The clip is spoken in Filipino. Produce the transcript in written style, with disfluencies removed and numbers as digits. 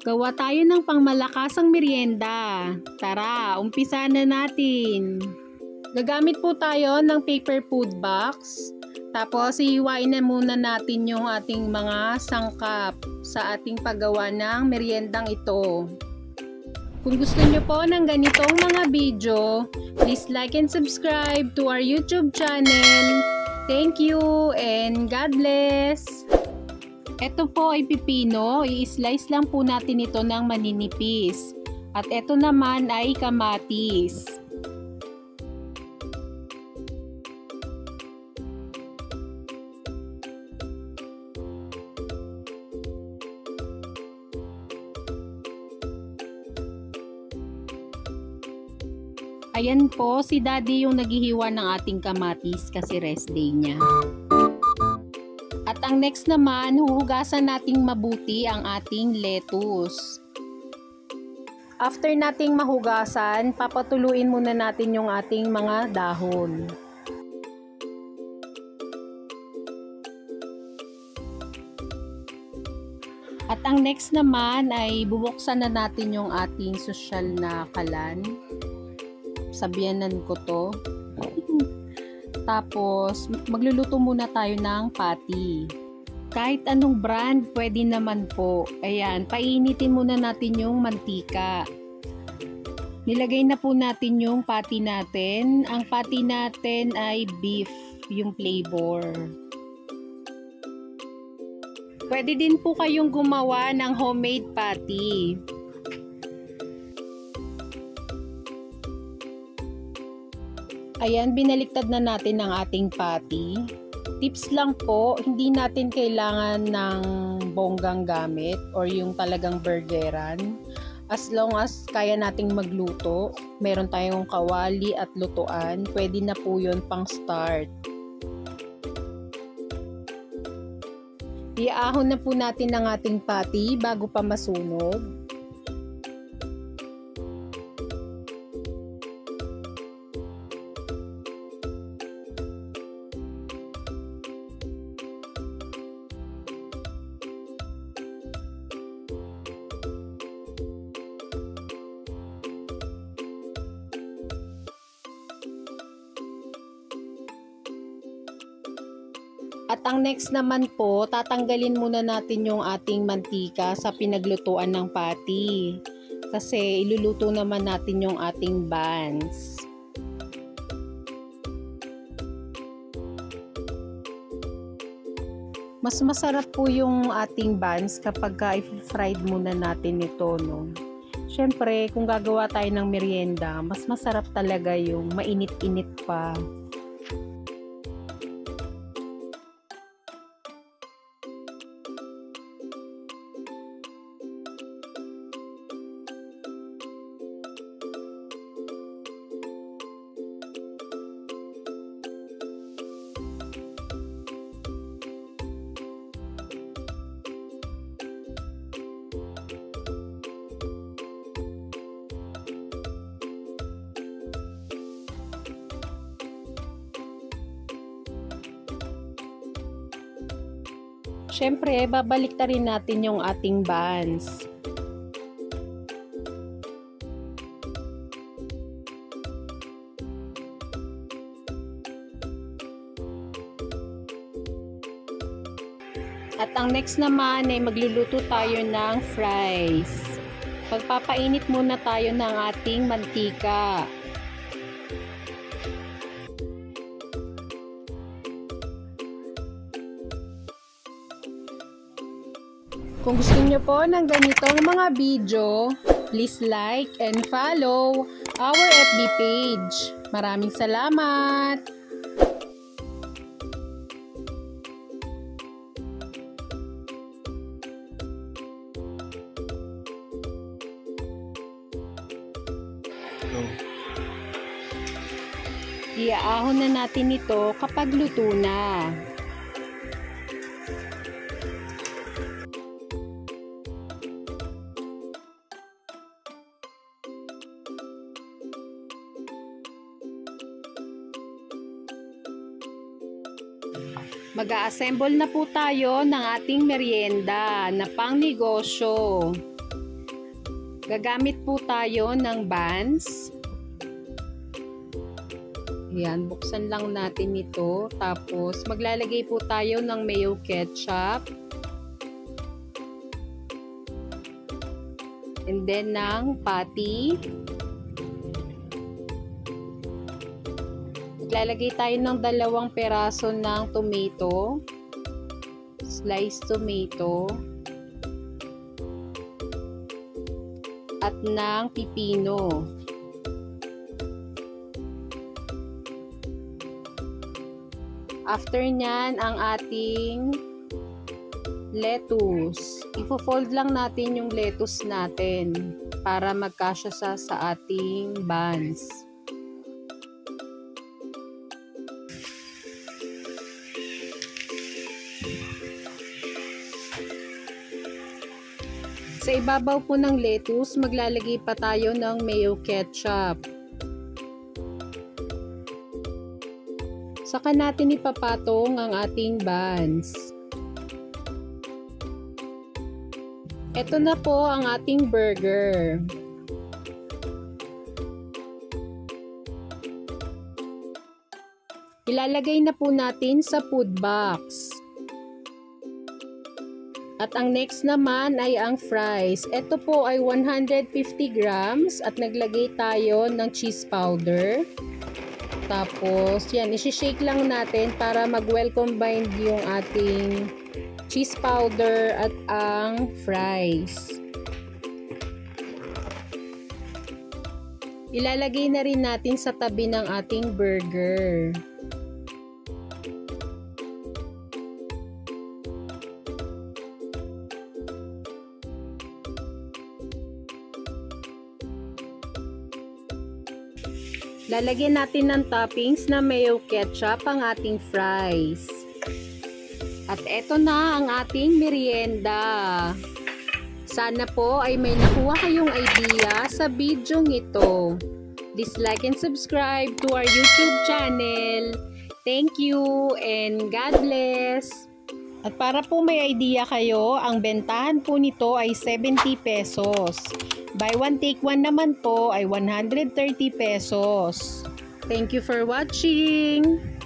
Gawa tayo ng pangmalakasang merienda. Tara, umpisa na natin. Gagamit po tayo ng paper food box. Tapos ihiwain na muna natin yung ating mga sangkap sa ating paggawa ng meriendang ito. Kung gusto nyo po ng ganitong mga video, please like and subscribe to our YouTube channel. Thank you and God bless! Ito po ay pipino, i-slice lang po natin ito ng maninipis. At ito naman ay kamatis. Ayan po, si Daddy yung naghihiwa ng ating kamatis kasi rest day niya. At ang next naman, huhugasan nating mabuti ang ating lettuce. After nating mahugasan, papatuluin muna natin yung ating mga dahon. At ang next naman ay bubuksan na natin yung ating sosyal na kalan. Sabyanan ko to. Tapos, magluluto muna tayo ng patty. Kahit anong brand, pwede naman po. Ayan, painitin muna natin yung mantika. Nilagay na po natin yung patty natin. Ang patty natin ay beef, yung flavor. Pwede din po kayong gumawa ng homemade patty. Ayan, binaliktad na natin ang ating patty. Tips lang po, hindi natin kailangan ng bonggang gamit or yung talagang burgeran. As long as kaya nating magluto, meron tayong kawali at lutuan, pwede na po yun pang start. Iahon na po natin ang ating patty bago pa masunog. At ang next naman po, tatanggalin muna natin yung ating mantika sa pinaglutuan ng patty. Kasi iluluto naman natin yung ating buns. Mas masarap po yung ating buns kapag i-fried muna natin ito, no? Siyempre, kung gagawa tayo ng merienda, mas masarap talaga yung mainit-init pa. Siyempre, babalik na rin natin yung ating buns. At ang next naman ay magluluto tayo ng fries. Pagpapainit muna tayo ng ating mantika. Kung gusto niyo po ng ganitong mga video, please like and follow our FB page. Maraming salamat! Iaahon na natin ito kapag luto na. Mag-a-assemble na po tayo ng ating merienda na pang negosyo. Gagamit po tayo ng buns. Ayan, buksan lang natin ito. Tapos, maglalagay po tayo ng mayo ketchup. And then, ng patty. Maglalagay tayo ng 2 peraso ng tomato. Sliced tomato. At ng pipino. After nyan, ang ating lettuce. Ifo-fold lang natin yung lettuce natin para magkasya sa ating buns. Sa ibabaw po ng lettuce, maglalagay pa tayo ng mayo ketchup. Saka natin ipapatong ang ating buns. Ito na po ang ating burger. Ilalagay na po natin sa food box. At ang next naman ay ang fries. Ito po ay 150 grams at naglagay tayo ng cheese powder. Tapos, yan, isi-shake lang natin para mag-well combined yung ating cheese powder at ang fries. Ilalagay na rin natin sa tabi ng ating burger. Lalagyan natin ng toppings na mayo ketchup ang ating fries. At eto na ang ating merienda. Sana po ay may nakuha kayong idea sa bidyong ito. Please like and subscribe to our YouTube channel. Thank you and God bless! At para po may idea kayo, ang bentahan po nito ay 70 pesos. Buy one take one naman po ay 130 pesos. Thank you for watching!